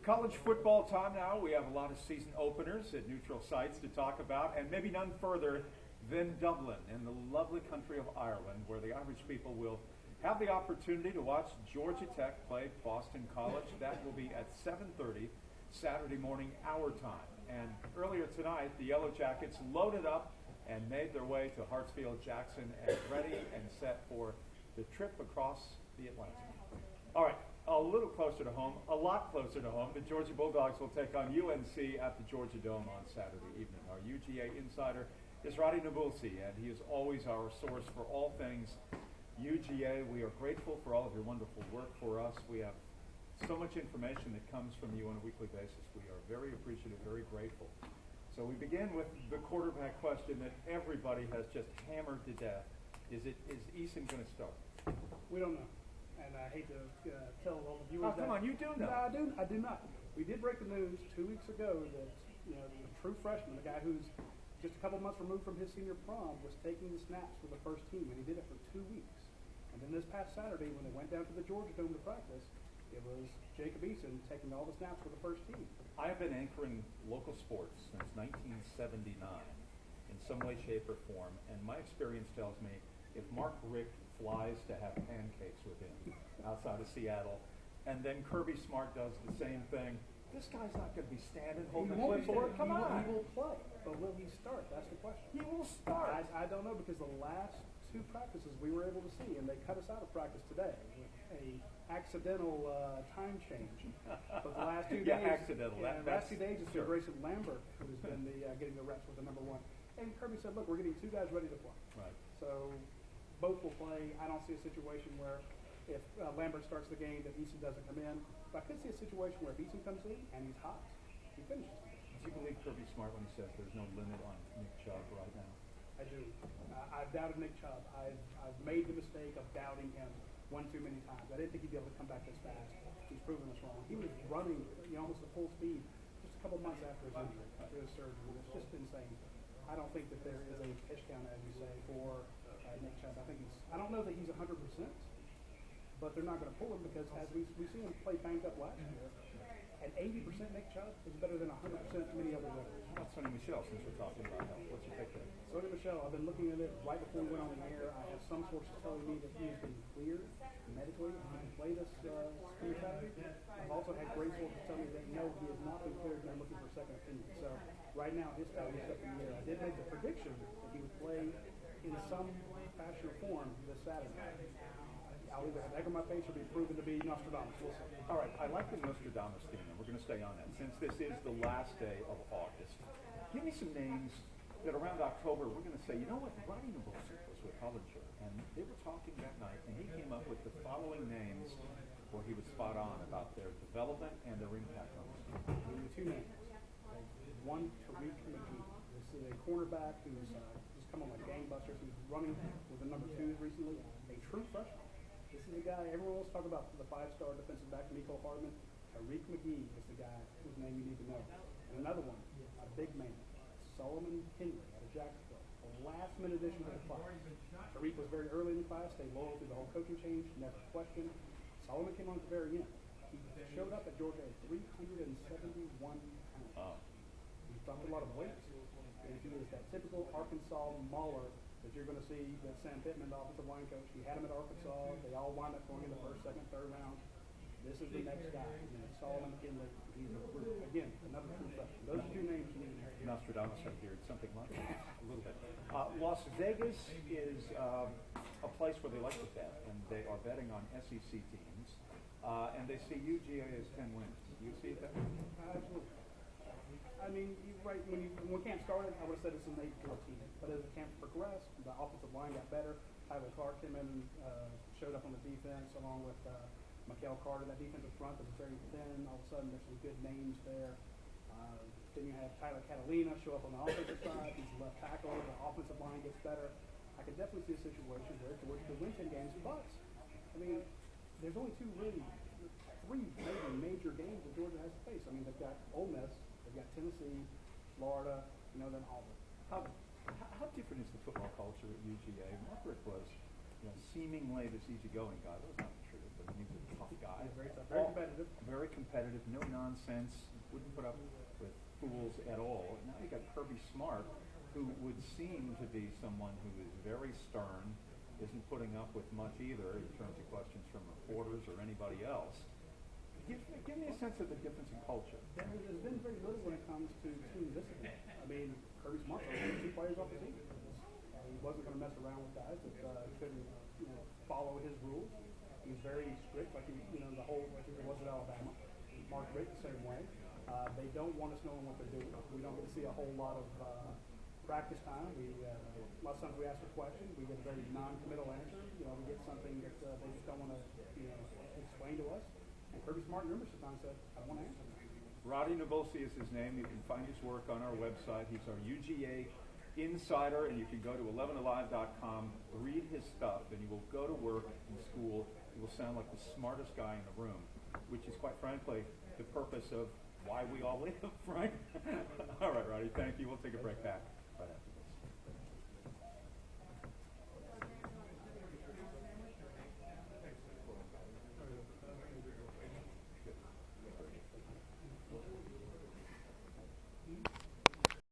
college football time now. We have a lot of season openers at neutral sites to talk about, and maybe none further than Dublin in the lovely country of Ireland, where the Irish people will have the opportunity to watch Georgia Tech play Boston College. That will be at 7:30 Saturday morning, our time. And earlier tonight, the Yellow Jackets loaded up and made their way to Hartsfield-Jackson and ready and set for the trip across the Atlantic. All right, a little closer to home, a lot closer to home, the Georgia Bulldogs will take on UNC at the Georgia Dome on Saturday evening. Our UGA insider is Roddy Nabulsi, and he is always our source for all things UGA. We are grateful for all of your wonderful work for us. We have so much information that comes from you on a weekly basis. We are very appreciative, very grateful. So we begin with the quarterback question that everybody has just hammered to death. Is Eason going to start? We don't know. And I hate to tell all the viewers that. Oh, come on, you do know. No, I do not. We did break the news 2 weeks ago that the true freshman, the guy who's just a couple months removed from his senior prom, was taking the snaps for the first team, and he did it for 2 weeks. And then this past Saturday, when they went down to the Georgia Dome to practice, it was Jacob Eason taking all the snaps for the first team. I have been anchoring local sports since 1979 in some way, shape, or form, and my experience tells me if Mark Richt flies to have pancakes with him outside of Seattle, and then Kirby Smart does the same thing, this guy's not going to be standing holding a clipboard. Come on. He will play, but will he start? That's the question. He will start. I don't know, because the last 2 practices we were able to see, and they cut us out of practice today with a accidental time change. But the last 2 days, accidental. Last 2 days, it's been Grayson Lambert who has been getting the reps with the number 1. And Kirby said, "Look, we're getting 2 guys ready to play." Right. So both will play. I don't see a situation where if Lambert starts the game that Eason doesn't come in. But I could see a situation where if Eason comes in and he's hot, he finishes. Do you believe Kirby Smart when he says there's no limit on Nick Chubb right now? I do. I've doubted Nick Chubb. I've made the mistake of doubting him one too many times. I didn't think he'd be able to come back this fast. He's proven us wrong. He was running almost at full speed just a couple months after his injury, after his surgery. It's just insane. I don't think that there is a pitch count, as you say, for Nick Chubb. I don't know that he's 100%, but they're not going to pull him because as we see him play banged up last year, an 80% Nick Chubb is better than 100% many other runners. How about Sonny Michel, since we're talking about health? What's your pick there? Sonny Michel, I've been looking at it right before we went on the air. I have some sources telling me that he has been cleared medically and he can play this spring Saturday. I've also had great sources tell me that no, he has not been cleared and they're looking for a second opinion. So right now his status is up in the air. I did make the prediction that he would play in some fashion or form this Saturday. I'll either have egg on my face or be proven to be Nostradamus. We'll see. All right, I like the Nostradamus theme, and we're going to stay on that. Since this is the last day of August, give me some names that around October we're going to say, you know what, Roddy Nabulsi was with Hollinger, and they were talking that night, and he came up with the following names where he was spot on about their development and their impact on the team. Give me 2 names. One, Tariq McGee. This is a cornerback who's just come on like gangbusters. He's running with the number 2s recently. A true freshman. This is a guy, everyone else talk about the 5-star defensive back, Nico Hardman. Tariq McGee is the guy whose name you need to know. And another one, a big man, Solomon Henry out of Jacksonville. A last-minute addition to the class. Tariq was very early in the class, stayed loyal through the whole coaching change, never questioned. Solomon came on at the very end. He showed up at Georgia at 371 pounds. Oh. He's dropped a lot of weight, and he is that typical Arkansas mauler that you're going to see that Sam Pittman, the offensive line coach. He had him at Arkansas. They all wound up going in the first, second, third round. This is the next guy. Solomon McKinley. He's, again, another true freshman. Those are 2 names you need to hear. Nostradamus have heard something like that. A little bit. Las Vegas is a place where they like to bet, and they are betting on SEC teams. And they see UGA as 10 wins. Do you see it that way? Absolutely. I mean, right, when camp started, I would have said it's an 8-14. But as the camp progressed, the offensive line got better. Tyler Clark came in and showed up on the defense along with Mikael Carter. That defensive front that was very thin. All of a sudden, there's some good names there. Then you have Tyler Catalina show up on the offensive side. He's the left tackle. The offensive line gets better. I could definitely see a situation where Georgia could win 10 games. But, I mean, there's only 3 major games that Georgia has to face. I mean, they've got Ole Miss. They've got Tennessee, Florida, then Auburn. How different is the football culture at UGA? Mark Richt was, seemingly this easygoing guy. That was not true, but he was a tough guy. He's very tough, very competitive. Very competitive, no nonsense, wouldn't put up with fools at all. Now you got Kirby Smart, who would seem to be someone who is very stern, isn't putting up with much either in terms of questions from reporters or anybody else. Give me a sense of the difference in culture. There's been very little when it comes to team discipline. I mean, Kirby Smart took 2 players off the team. He wasn't going to mess around with guys that couldn't, follow his rules. He was very strict, like the whole it was at Alabama. Mark Richt the same way. They don't want us knowing what they're doing. We don't get to see a whole lot of practice time. A lot of times we ask a question, we get a very non-committal answer. We get something that they just don't want to, explain to us. And Kirby Smart numerous times said, "I don't want to answer." Roddy Nabolsi is his name. You can find his work on our website. He's our UGA insider, and you can go to 11alive.com, read his stuff, and you will go to work in school. You will sound like the smartest guy in the room, which is quite frankly the purpose of why we all live, right? All right, Roddy, thank you. We'll take a break back right after.